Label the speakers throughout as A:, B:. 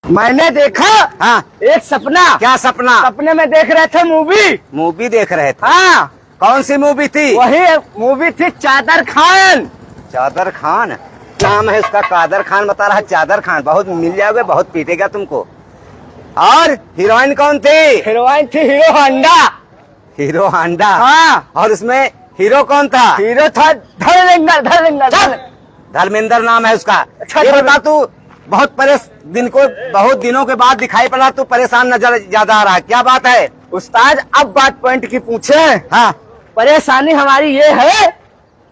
A: मैंने देखा।
B: हाँ।
A: एक सपना।
B: क्या सपना?
A: सपने में देख रहे थे मूवी।
B: मूवी देख रहे थे?
A: हाँ।
B: कौन सी मूवी थी?
A: वही मूवी थी चादर खान।
B: चादर खान नाम है उसका? कादर खान बता रहा है। चादर खान बहुत मिल जाओगे, बहुत पीटेगा तुमको। और हीरोइन कौन थी?
A: हीरोइन थी हीरो होंडा।
B: हीरो हांडा।
A: हाँ।
B: और उसमें हीरो कौन था?
A: हीरो था धर्मेंद्र।
B: धर्मेंद्र नाम है उसका।
A: अच्छा,
B: ये बता तू बहुत बहुत दिनों के बाद दिखाई पड़ा, तू परेशान नजर ज्यादा आ रहा है, क्या बात है?
A: उस्ताद अब बात पॉइंट की पूछे।
B: हाँ।
A: परेशानी हमारी ये है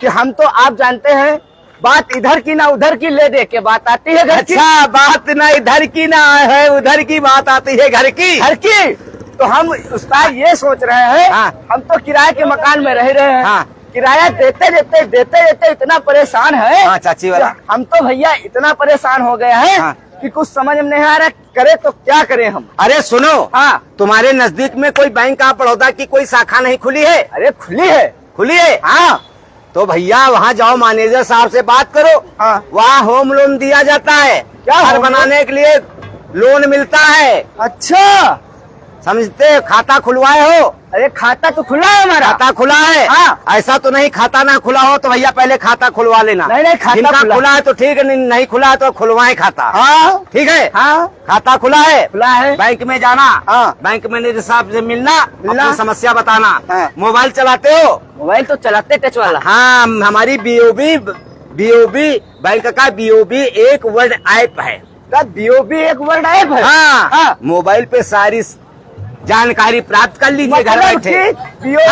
A: कि हम तो आप जानते हैं बात इधर की ना उधर की ले दे के बात आती है घर की।
B: अच्छा, बात ना इधर की ना है उधर की बात आती है घर की।
A: घर की तो हम उस्ताद ये सोच रहे हैं।
B: हाँ।
A: हम तो किराए के मकान में रह रहे हैं।
B: हाँ।
A: किराया देते देते इतना परेशान है।
B: हाँ, चाची वाला।
A: हम तो भैया इतना परेशान हो गए हैं।
B: हाँ।
A: कि कुछ समझ में नहीं आ रहा, करे तो क्या करें हम।
B: अरे सुनो।
A: हाँ।
B: तुम्हारे नजदीक में कोई बैंक ऑफ बड़ौदा की कोई शाखा नहीं खुली है?
A: अरे खुली है।
B: खुली है?
A: हाँ।
B: तो भैया वहाँ जाओ, मैनेजर साहब से बात करो।
A: हाँ।
B: वहाँ होम लोन दिया जाता है।
A: क्या
B: घर
A: होम लोन?
B: बनाने के लिए लोन मिलता है।
A: अच्छा,
B: समझते? खाता खुलवाए हो?
A: अरे खाता तो खुला है हमारा।
B: खाता खुला है?
A: हाँ।
B: ऐसा तो नहीं खाता ना खुला हो तो भैया पहले खाता खुलवा लेना।
A: नहीं, खाता
B: जिनका
A: खुला।
B: खुला है तो ठीक है, नहीं खुला है तो खुलवाए खाता।
A: हाँ।
B: ठीक है।
A: हाँ।
B: खाता खुला है?
A: खुला है।
B: बैंक में जाना।
A: हाँ।
B: बैंक मैनेजर साहब से मिलना। अपनी समस्या बताना।
A: हाँ।
B: मोबाइल चलाते हो?
A: मोबाइल तो चलाते टच वाला।
B: हाँ, हमारी बीओबी बैंक का बीओबी एक वर्ड ऐप है।
A: बीओबी एक वर्ड ऐप है।
B: हाँ।
A: हाँ।
B: मोबाइल पे सारी जानकारी प्राप्त कर लीजिए घर बैठे।
A: बीओबी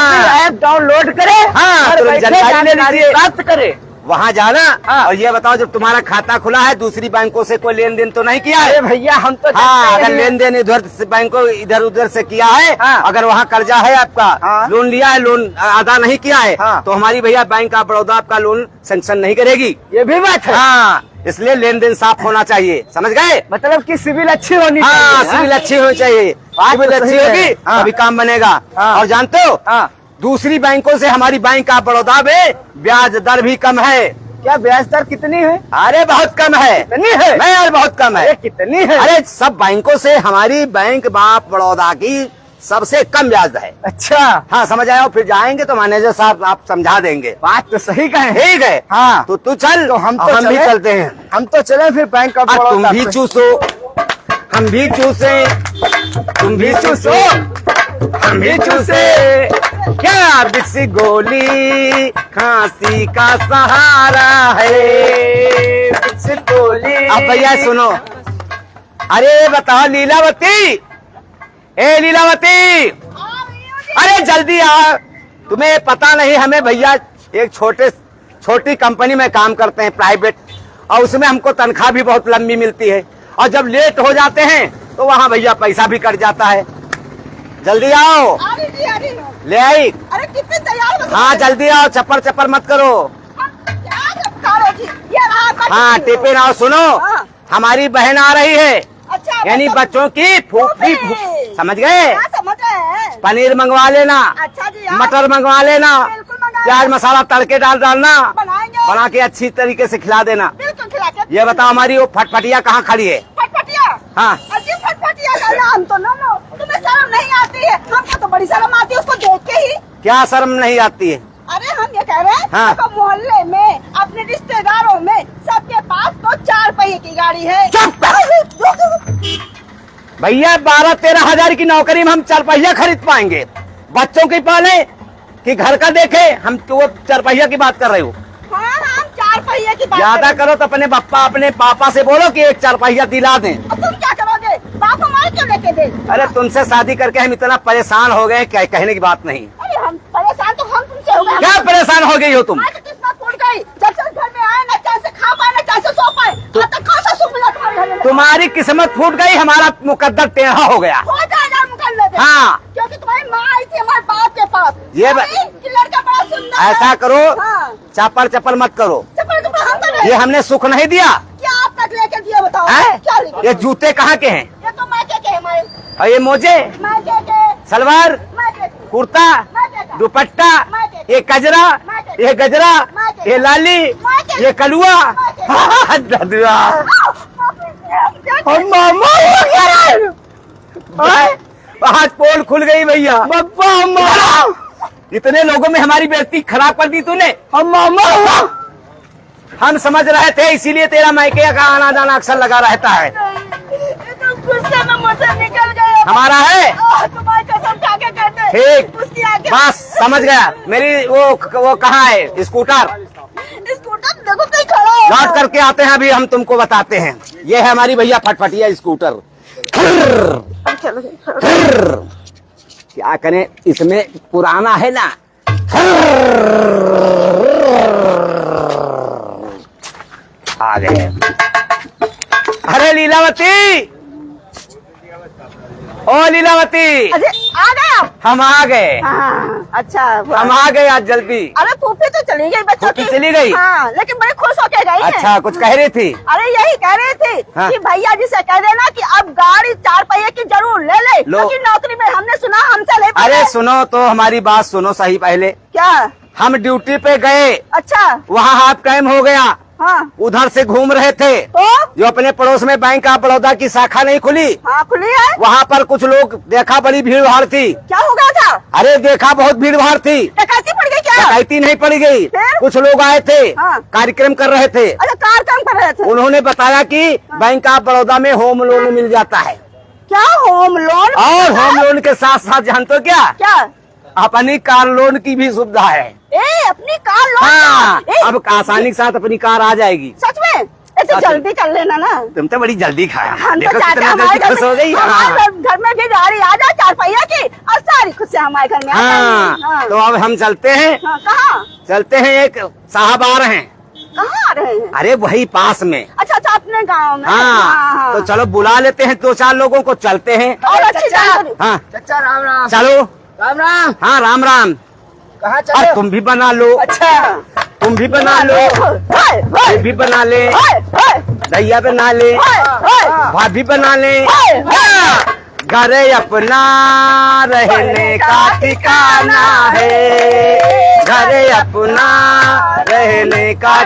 A: ऐप डाउनलोड करे।
B: हाँ,
A: घर
B: तुरंत
A: बैठे
B: जानकारी ले लीजिए।
A: प्राप्त करे।
B: वहाँ जाना।
A: हाँ।
B: और ये बताओ, जब तुम्हारा खाता खुला है दूसरी बैंकों से कोई लेन देन तो नहीं किया है?
A: अरे भैया हम तो
B: हाँ,
A: जानते
B: अगर
A: ही
B: लेन देन इधर से बैंकों इधर उधर से किया है।
A: हाँ।
B: अगर वहाँ कर्जा है आपका।
A: हाँ।
B: लोन लिया है, लोन अदा नहीं किया है।
A: हाँ।
B: तो हमारी भैया बैंक ऑफ बड़ौदा आपका लोन सैंक्शन नहीं करेगी।
A: ये भी बात है।
B: हाँ, इसलिए लेन देन साफ होना चाहिए, समझ गए?
A: मतलब कि सिविल अच्छी होनी
B: हाँ,
A: चाहिए।
B: सिविल अच्छी होनी चाहिए। सिविल
A: तो
B: अच्छी
A: सही है।
B: होगी
A: हाँ।
B: तभी काम बनेगा।
A: हाँ।
B: और जानते हो,
A: हाँ।
B: दूसरी बैंकों से हमारी बैंक ऑफ बड़ौदा में ब्याज दर भी कम है।
A: क्या ब्याज दर कितनी है?
B: अरे बहुत कम है।
A: कितनी है?
B: नहीं यार, बहुत कम है।
A: अरे कितनी है?
B: अरे सब बैंकों से हमारी बैंक ऑफ बड़ौदा की सबसे कम ब्याज है।
A: अच्छा।
B: हाँ, समझ आए हो? फिर जाएंगे तो मैनेजर साहब आप समझा देंगे।
A: बात तो सही कहे।
B: ठीक है।
A: हाँ।
B: तो तू चल,
A: तो हम
B: भी चलते हैं।
A: हम तो चले फिर बैंक ऑफ
B: तुम
A: बड़ौदा।
B: भी चूसो, हम भी चूसे, तुम भी चूसो, हम भी चूसे। क्या बिक्सी गोली खांसी का सहारा है। बिक्सी गोली। अब भैया सुनो। अरे बताओ लीलावती, ए लीलावती, अरे जल्दी आ। तुम्हें पता नहीं, हमें भैया एक छोटी कंपनी में काम करते हैं, प्राइवेट, और उसमें हमको तनख्वाह भी बहुत लंबी मिलती है। और जब लेट हो जाते हैं तो वहाँ भैया पैसा भी कट जाता है। जल्दी आओ। ले आई।
C: अरे कितने तैयार।
B: हाँ जल्दी आओ, चप्पल चप्पल मत करो। हाँ टिफिन। आओ सुनो,
C: हाँ।
B: हमारी बहन आ रही है।
C: अच्छा,
B: यानी बच्चों की फूफी, समझ गए?
C: समझ गए।
B: पनीर मंगवा लेना।
C: अच्छा जी।
B: मटर मंगवा लेना।
C: बिल्कुल मंगाएंगे।
B: प्याज मसाला तड़के डालना।
C: बनाएंगे।
B: बना के अच्छी तरीके से खिला देना।
C: बिल्कुल खिला के।
B: ये बताओ, हमारी वो फटफटिया कहाँ खड़ी है?
C: फटफटिया।
B: हाँ।
C: अजी फटफटिया का नाम तो लो। तुम्हें शर्म नहीं आती है? हमको तो बड़ी शर्म आती है उसको देख के ही।
B: क्या शर्म नहीं आती है?
C: अरे हम ये कह रहे हैं।
B: हाँ।
C: तो मोहल्ले में अपने रिश्तेदारों में सबके पास तो 4 पहिए की गाड़ी है।
B: चुप। भैया 12-13 हजार की नौकरी में हम 4 पहिया खरीद पाएंगे? बच्चों की पाले कि घर का देखे? हम तो वो 4 पहिया की बात कर रहे हो।
C: हाँ, हम 4 पहिए की बात
B: ज्यादा
C: कर
B: करो तो अपने पापा से बोलो कि एक 4 पहिया दिला दें।
C: रहे हैं। तुम क्या करोगे? बाप हमारे क्यों लेके दे?
B: अरे तुमसे शादी करके हम इतना परेशान हो गए, कहने की बात नहीं।
C: अरे हम परेशान तो हम तुमसे हो गए।
B: क्या परेशान हो गई हो तुम?
C: आज किस्मत फूट गई। जब से घर में आए ना, कैसे खा पाए ना कैसे सो पाए। आज तक कौन सा सुख मिला तुम्हारे घर में?
B: तुम्हारी किस्मत फूट गई, हमारा मुकद्दर टेढ़ा हो गया।
C: हो जाएगा मुकल्ले पे।
B: हाँ।
C: क्योंकि तुम्हारी माँ आई थी हमारे बाप के पास।
B: ये
C: कि लड़का बड़ा सुंदर है।
B: ऐसा करो,
C: हाँ।
B: चप्पल मत करो।
C: चप्पल कपड़ा हम तो नहीं।
B: ये हमने सुख नहीं दिया।
C: क्या आप तक लेके दिया बताओ?
B: है?
C: क्या लेके?
B: ये जूते कहाँ के हैं?
C: ये तो मायके के हमारे।
B: और ये मोजे,
C: मायके के।
B: सलवार,
C: मायके के।
B: कुर्ता,
C: मायके का।
B: दुपट्टा, ये कजरा, ये गजरा, ये लाली, ये कलुआ।
C: मायके का।
B: ददुआ।
C: क्या-
A: मामा
B: आज पोल खुल गई भैया।
A: बप्पा मामा,
B: इतने लोगों में हमारी बेइज्जती खराब कर दी तूने।
A: हम मामा,
B: हम समझ रहे थे इसीलिए तेरा मायके का आना जाना अक्सर लगा रहता है।
C: तुम गुस्से में मुझसे निकल गए।
B: हमारा है
C: तुम्हारी कसम खा के कहते हैं।
B: ठीक,
C: उसकी आगे
B: बस समझ गया। मेरी वो कहाँ है स्कूटर?
C: स्कूटर देखो कहीं खड़ा हो।
B: लौट करके आते हैं, अभी हम तुमको बताते हैं। ये है हमारी भैया फटफटिया स्कूटर।
C: चलो
B: क्या करें, इसमें पुराना है ना। आ गए। अरे लीलावती, ओ लीलावती,
C: अरे आ गए आप?
B: हम आ गए।
C: हाँ, अच्छा
B: हम आ गए आज जल्दी।
C: अरे फूफी तो चली गई बच्चों
B: फूफी
C: की।
B: चली गई?
C: हाँ, लेकिन बड़े खुश होके गई है।
B: अच्छा, कुछ कह रही थी?
C: अरे यही कह रहे थे
B: हाँ।
C: कि भैया जी से कह देना कि अब गाड़ी 4 पहिए की जरूर ले ले,
B: लो।
C: क्योंकि नौकरी में हमने सुना हमसे ले
B: अरे सुनो तो, हमारी बात सुनो सही पहले।
C: क्या?
B: हम ड्यूटी पे गए,
C: अच्छा
B: वहाँ हाफ टाइम हो गया,
C: हाँ
B: उधर से घूम रहे थे।
C: तो
B: जो अपने पड़ोस में बैंक ऑफ बड़ौदा की शाखा नहीं खुली,
C: हाँ खुली है।
B: वहाँ पर कुछ लोग देखा, बड़ी भीड़ भाड़ थी।
C: क्या हो गया था?
B: अरे देखा, बहुत भीड़ भाड़ थी।
C: डकैती पड़ गई क्या?
B: डकैती नहीं पड़ी गई,
C: फिर?
B: कुछ लोग आए थे,
C: हाँ।
B: कार्यक्रम कर रहे थे।
C: अच्छा कार काम कर रहे थे।
B: उन्होंने बताया कि बैंक ऑफ बड़ौदा में होम लोन मिल जाता है,
C: क्या होम लोन?
B: और होम लोन के साथ साथ जानते हो क्या,
C: क्या?
B: अपनी कार लोन की भी सुविधा है।
C: अपनी कार लोन?
B: हाँ,
C: ए,
B: अब आसानी के साथ अपनी कार आ जाएगी।
C: सच में? ऐसे
B: सच में।
C: जल्दी कर लेना ना।
B: तुम तो बड़ी जल्दी खाया।
C: हम तो
B: देखो
C: चाहते
B: कितना
C: हमारे
B: जल्दी खुश हो गई। हाँ।
C: हमारे घर में भी गाड़ी आ जाए 4 पहिया की, और सारी खुद से हमारे घर में आ
B: हाँ,
C: जाएगी।
B: तो अब हम चलते हैं।
C: हाँ, कहाँ?
B: चलते हैं, एक साहब आ रहे हैं।
C: कहाँ आ रहे हैं?
B: अरे वही पास में।
C: अच्छा अच्छा, अपने गांव में।
B: हाँ, तो चलो बुला लेते हैं 2-4 लोगों को, चलते हैं।
C: और अच्छी जानकारी।
B: हाँ
A: चचा राम राम।
B: चलो।
A: राम राम।
B: हाँ राम राम।
A: कहाँ
B: और
A: चले?
B: तुम भी बना लो।
A: अच्छा,
B: तुम भी बना लो, ये भी बना ले, भैया बना ले, भाभी बना ले। हाँ, घर अपना रहने का ठिकाना है, घर अपना रहने का।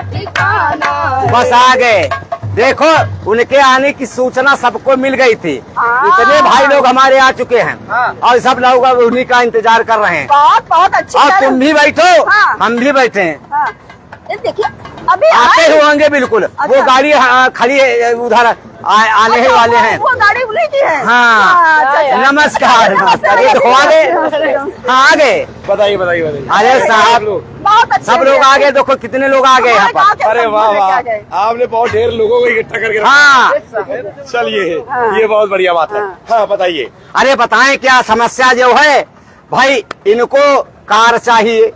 B: बस आ गए। देखो, उनके आने की सूचना सबको मिल गई थी। इतने भाई लोग हमारे आ चुके हैं, और सब लोग अब उन्हीं का इंतजार कर रहे हैं।
C: बहुत बहुत अच्छी
B: और
C: बात है।
B: तुम भी बैठो,
C: हाँ।
B: हम भी बैठे हैं।
C: हाँ, ये देखिए अभी
B: आते
C: आए।
B: ही होंगे बिल्कुल। वो गाड़ी खड़ी है उधर, आने ही
C: अच्छा,
B: वाले हैं।
C: वो गाड़ी उन्हीं की है।
B: हाँ,
C: अच्छा, अच्छा।
B: नमस्कार नमस्कार। ये तो आ गए। हाँ, आ गए।
D: बताइए बताइए बताइए।
B: अरे साहब,
C: बहुत अच्छे
B: सब लोग आ गए। देखो कितने लोग आ गए यहाँ पर।
D: अरे वाह वाह, आपने बहुत ढेर लोगों को इकट्ठा करके रखा।
B: हाँ,
D: चलिए, ये बहुत बढ़िया बात है। हाँ बताइए।
B: अरे बताएं क्या समस्या जो है भाई। इनको कार चाहिए।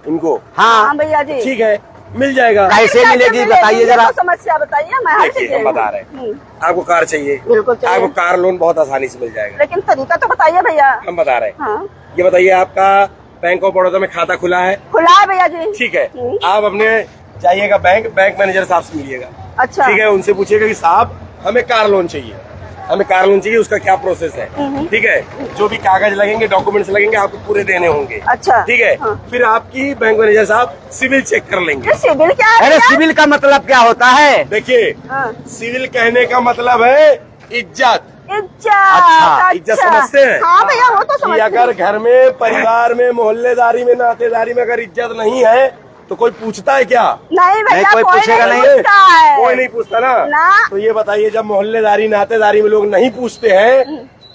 D: इनको
B: हाँ,
C: हाँ भैया जी।
D: ठीक है, मिल जाएगा।
B: कैसे मिलेगी बताइए जरा।
C: तो समस्या बताइए, मैं हल
D: देखिए, हम
C: कीजिए।
D: बता रहे हैं। आपको कार चाहिए,
C: बिल्कुल चाहिए।
D: आपको कार लोन बहुत आसानी से मिल जाएगा।
C: लेकिन तरीका तो बताइए भैया।
D: हम बता रहे हैं।
C: हाँ,
D: ये बताइए, आपका बैंक ऑफ बड़ौदा में खाता खुला है?
C: खुला है भैया जी।
D: ठीक है, आप अपने जाइएगा बैंक मैनेजर साहब से मिलिएगा।
C: अच्छा,
D: ठीक है, उनसे पूछिएगा कि साहब हमें कार लोन चाहिए, हमें कार लोन चाहिए, उसका क्या प्रोसेस है। ठीक है, जो भी कागज लगेंगे, डॉक्यूमेंट्स लगेंगे, आपको पूरे देने होंगे।
C: अच्छा,
D: ठीक है,
C: हाँ।
D: फिर आपकी बैंक मैनेजर साहब सिविल चेक कर लेंगे।
C: ये सिविल क्या है
B: अरे
C: भैया?
B: सिविल का मतलब क्या होता है?
D: देखिए,
C: हाँ।
D: सिविल कहने का मतलब है इज्जत।
C: इज्जत।
B: अच्छा,
D: इज्जत समझते हैं?
C: हाँ भैया, वो तो
D: कि
C: समझते
D: अगर घर में, परिवार में, मोहल्लेदारी में, नातेदारी में अगर इज्जत नहीं है तो कोई पूछता है क्या?
C: नहीं भैया,
B: कोई पूछेगा नहीं।
C: पूछता है।
D: कोई नहीं पूछता ना।
C: ना।
D: तो ये बताइए, जब मोहल्लेदारी नातेदारी में लोग नहीं पूछते हैं,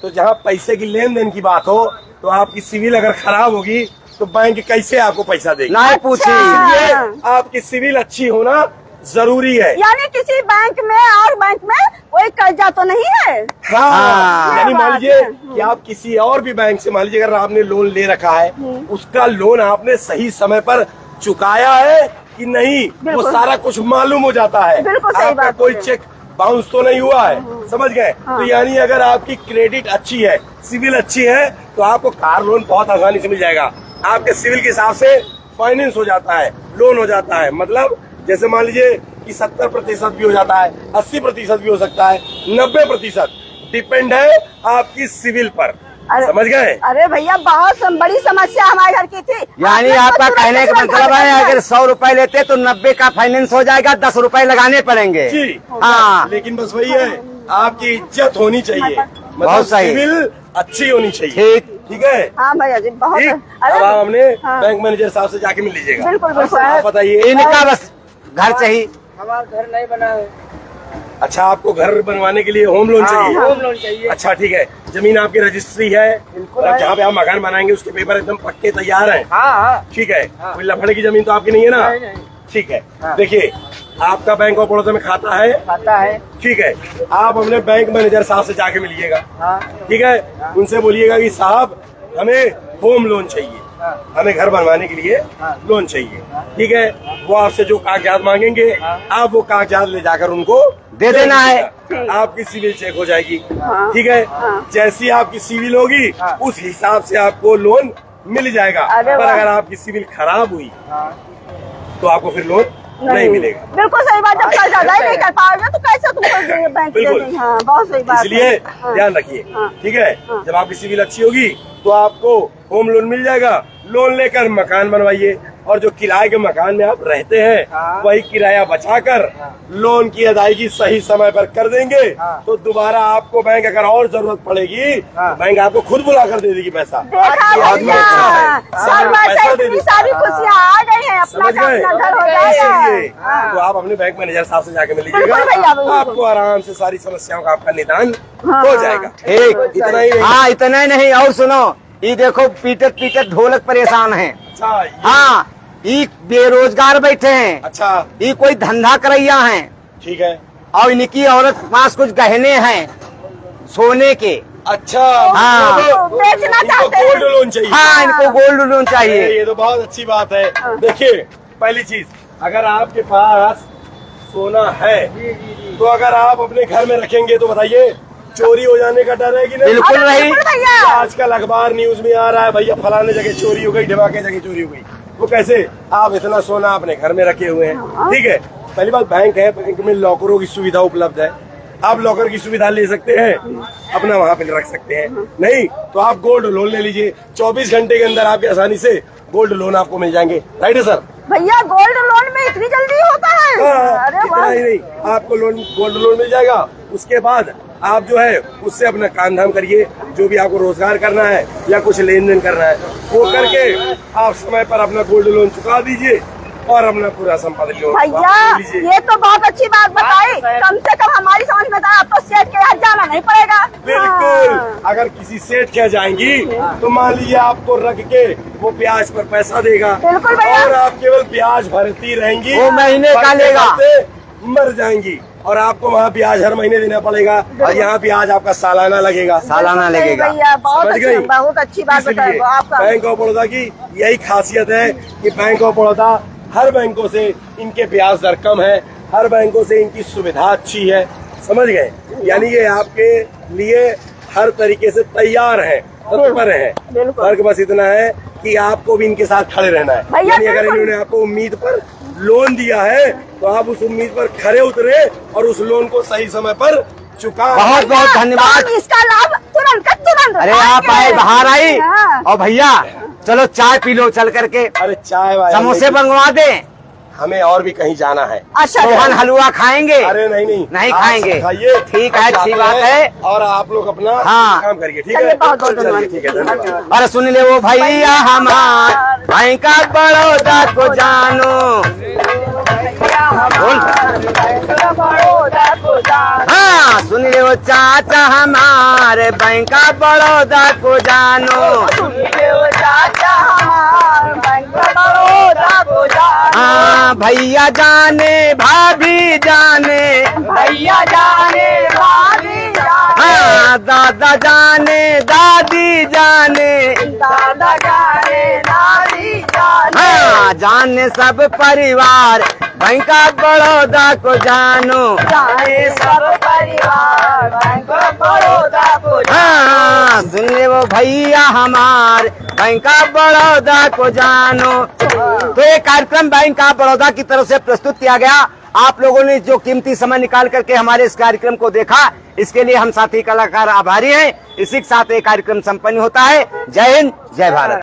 D: तो जहाँ पैसे की लेन देन की बात हो, तो आपकी सिविल अगर खराब होगी तो बैंक कैसे आपको पैसा देगी?
B: नहीं पूछी।
D: इसलिए आपकी सिविल अच्छी होना जरूरी है।
C: यानी किसी बैंक में और बैंक में कोई कर्जा तो नहीं है?
D: हाँ, यानी
C: ये
D: मान
C: बात
D: लीजिए
C: है।
D: कि आप किसी और भी बैंक से, मान लीजिए अगर आपने लोन ले रखा है, उसका लोन आपने सही समय पर चुकाया है कि नहीं, वो
C: बिल्कुल।
D: सारा कुछ मालूम हो जाता है।
C: बिल्कुल सही
D: आपका
C: बात
D: कोई
C: है।
D: चेक बाउंस तो नहीं हुआ है, समझ गए? तो यानी अगर आपकी क्रेडिट अच्छी है, सिविल अच्छी है, तो आपको कार लोन बहुत आसानी से मिल जाएगा। आपके सिविल के हिसाब से फाइनेंस हो जाता है, लोन हो जाता है। मतलब जैसे मान लीजिए कि 70% भी हो जाता है, 80% भी हो सकता है, 90%। डिपेंड है आपकी सिविल पर। समझ गए?
C: अरे भैया, बहुत बड़ी समस्या हमारे घर की थी।
B: यानी
C: आपने
B: आपका
C: तो
B: कहने का
C: तुरंत
B: मतलब है,
C: तुरंत
B: अगर 100 रुपए लेते तो 90 का फाइनेंस हो जाएगा, 10 रुपए लगाने पड़ेंगे।
D: जी
B: हाँ,
D: लेकिन बस वही है, आपकी इज्जत होनी चाहिए। मतलब
B: बहुत सही।
D: सिविल अच्छी होनी चाहिए।
B: ठीक।
D: ठीक है।
C: हाँ भैया जी बहुत।
D: ठीक।
C: अरे
D: अब आप अपने
C: हाँ।
D: बैंक मैनेजर साहब से जाके मिल लीजिएगा।
C: बिल्कुल बिल्कुल।
D: आप बताइए।
B: इनका बस घर चाहिए।
A: हमारा घर नहीं बना है।
D: अच्छा, आपको घर बनवाने के लिए होम लोन चाहिए?
A: होम लोन चाहिए।
D: अच्छा ठीक है। जमीन आपकी रजिस्ट्री है?
A: बिल्कुल
D: और
A: है।
D: जहाँ पे आप मकान बनाएंगे उसके पेपर एकदम पक्के तैयार हैं?
A: हाँ हाँ।
D: ठीक है।
A: हाँ।
D: कोई लफड़े की जमीन तो आपकी नहीं है ना?
A: नहीं, नहीं।
D: ठीक है।
A: हाँ।
D: देखिए, आपका बैंक ऑफ बड़ौदा में खाता है?
A: खाता है।
D: ठीक है। आप अपने बैंक मैनेजर साहब से जाके मिलिएगा।
A: हाँ।
D: ठीक है। उनसे बोलिएगा कि साहब हमें होम लोन चाहिए,
A: हाँ।
D: हमें घर बनवाने के लिए
A: हाँ।
D: लोन चाहिए। ठीक है। वो आपसे जो कागजात मांगेंगे,
A: हाँ।
D: आप वो कागजात ले जाकर उनको
B: दे देना है।
D: दीजिएगा। आपकी सिविल चेक हो जाएगी।
C: हाँ।
D: ठीक है।
C: हाँ।
D: जैसी आपकी सिविल होगी
A: हाँ।
D: उस हिसाब से आपको लोन मिल जाएगा।
C: अरे
D: पर
C: वाह।
D: अगर आपकी सिविल खराब हुई
A: हाँ।
D: तो आपको फिर लोन नहीं मिलेगा।
C: बिल्कुल सही बात। जब कर्जा ही नहीं कर पाओगे तो कैसे तुमको बैंक दे
D: बिल्कुल।
C: देंगे। हाँ बहुत सही बात है।
D: इसलिए
C: हाँ।
D: ध्यान रखिए।
C: हाँ।
D: ठीक है।
C: हाँ।
D: जब आपकी सिविल अच्छी होगी तो आपको होम लोन मिल जाएगा। लोन लेकर मकान बनवाइए और जो किराए के मकान में आप रहते हैं
A: हाँ।
D: वही किराया बचाकर
A: हाँ।
D: लोन की अदायगी सही समय पर कर देंगे
A: हाँ।
D: तो दोबारा आपको बैंक अगर और जरूरत पड़ेगी
A: हाँ।
D: बैंक आपको खुद बुलाकर दे देगी पैसा।
C: देखा
D: ये आदमी
C: भैया
D: अच्छा है।
C: सब बात
D: पैसा
C: है।
D: दे
C: इतनी
D: देता
C: सारी
D: है।
C: खुशियाँ आ गई हैं। अपना
D: समझ
C: का
D: गए?
C: अपना घर हो
D: इसलिए
C: जाएगा।
D: तो आप अपने बैंक मैनेजर साहब से जाके मिल
C: बिल्कुल भैया,
D: लीजिएगा।
C: बिल्कुल।
D: आपको आराम से सारी समस्याओं का आपका निदान
C: हाँ।
D: हो जाएगा।
B: ठीक।
D: इतना ही नहीं।
B: हाँ, इतना ही नहीं। और सुनो, ये देखो पीटत पीटत ढोलक परेशान है।
D: अच्छा
B: हाँ, ये बेरोजगार बैठे हैं।
D: अच्छा
B: ये कोई धंधा करैया हैं
D: ठीक है।
B: और इनकी औरत के पास कुछ गहने हैं सोने के।
D: अच्छा
B: हाँ।
D: मतलब
C: बेचना
D: इनको
C: चाहते हैं।
D: गोल्ड लोन चाहिए।
B: हाँ, इनको गोल्ड लोन चाहिए।
D: ये तो बहुत अच्छी बात है। देखिए, पहली चीज, अगर आपके पास सोना है तो अगर आप अपने घर में रखेंगे तो बताइए चोरी हो जाने का डर है कि नहीं?
B: बिल्कुल
C: अरे
B: नहीं।
C: बिल्कुल भैया।
D: आजकल अखबार न्यूज में आ रहा है भैया फलाने जगह चोरी हो गई, ढिमाके जगह चोरी हो गई। वो कैसे? आप इतना सोना अपने घर में रखे हुए हैं। ठीक है। पहली बात, बैंक है, बैंक में लॉकरों की सुविधा उपलब्ध है। आप लॉकर की सुविधा ले सकते हैं, अपना वहाँ पे रख सकते हैं। नहीं तो आप गोल्ड लोन ले लीजिए। 24 घंटे के अंदर आपकी आसानी से गोल्ड लोन आपको मिल जाएंगे। राइट है सर?
C: भैया गोल्ड लोन में इतनी जल्दी होता है?
D: हाँ,
C: अरे
D: इतना
C: वाह।
D: ही नहीं, आपको गोल्ड लोन मिल जाएगा। उसके बाद आप जो है उससे अपना काम धाम करिए, जो भी आपको रोजगार करना है या कुछ लेन देन करना है वो करके आप समय पर अपना गोल्ड लोन चुका दीजिए और अपना पूरा संपत्ति लोन
C: भैया
D: वापस ले लीजिए।
C: ये तो बहुत अच्छी बात बताई। कम से कम हमारी समझ में था। अब तो सेठ के यहाँ जाना नहीं पड़ेगा।
D: बिल्कुल।
C: हाँ।
D: अगर किसी सेठ के यहाँ जाएंगी तो मान लीजिए आपको रख के वो ब्याज पर पैसा देगा।
C: बिल्कुल भैया।
D: और आप केवल ब्याज भरती रहेंगी।
B: वो महीने का
D: भरते
B: लेगा।
D: भरते मर जाएंगी और आपको वहाँ ब्याज हर महीने देना पड़ेगा और यहाँ ब्याज आपका सालाना लगेगा।
B: सालाना
C: सही
B: लगेगा।
C: भैया बहुत
D: समझ गई?
C: बहुत अच्छी बात बताई
D: इसलिए
C: आपका।
D: बैंक ऑफ बड़ौदा की यही खासियत है कि बैंक ऑफ बड़ौदा हर बैंकों से इनके ब्याज दर कम है, हर बैंकों से इनकी सुविधा अच्छी है। समझ गए? यानी ये आपके लिए हर तरीके से तैयार है, तत्पर है।
C: बिल्कुल।
D: फर्क बस इतना है कि आपको भी इनके साथ खड़े रहना है।
C: भैया,
D: यानी अगर
C: बिल्कुल।
D: इन्होंने आपको उम्मीद पर लोन दिया है तो आप उस उम्मीद पर खरे उतरे और उस लोन को सही समय पर चुका।
B: बहुत बहुत
C: तो
B: धन्यवाद।
C: हम इसका लाभ तुरंत का तुरंत
B: अरे आप आए,
C: उठाएंगे।
B: बाहर आई।
C: हाँ।
B: और भैया चलो चाय पी लो चल करके।
D: अरे चाय वाय
B: समोसे मंगवा दे।
D: हमें और भी कहीं जाना है।
C: अच्छा
B: रोहन हलवा खाएंगे?
D: अरे नहीं
B: नहीं
D: आप
B: खाएंगे।
D: खाइए।
B: ठीक है,
D: हम
B: अच्छी
D: जाते
B: बात
D: हैं
B: है।
D: और आप लोग अपना
B: हाँ।
D: काम करिए। ठीक
C: चलिए,
D: है?
C: बहुत बहुत
D: चलिए,
C: धन्यवाद।
D: ठीक है, धन्यवाद।
B: अरे सुन ले वो भैया हमार बैंक ऑफ बड़ौदा को जानो। बोल। हाँ, सुन ले वो चाचा हमारे बैंक ऑफ बड़ौदा को जानो। हाँ, भैया जाने भाभी जाने।
C: भैया जाने भाभी जाने
B: हाँ, दादा जाने दादी जाने।
C: दादा जाने दादी जाने
B: हाँ, जाने सब परिवार बैंक ऑफ बड़ौदा को जानो।
C: जाने सब परिवार बैंक ऑफ बड़ौदा को
B: हाँ, सुन ले वो भैया हमार बैंक ऑफ बड़ौदा को जानो। तो ये कार्यक्रम बैंक ऑफ बड़ौदा की तरफ से प्रस्तुत किया गया। आप लोगों ने जो कीमती समय निकाल करके हमारे इस कार्यक्रम को देखा, इसके लिए हम साथी कलाकार आभारी हैं। इसी के साथ ये कार्यक्रम संपन्न होता है। जय हिंद, जय भारत।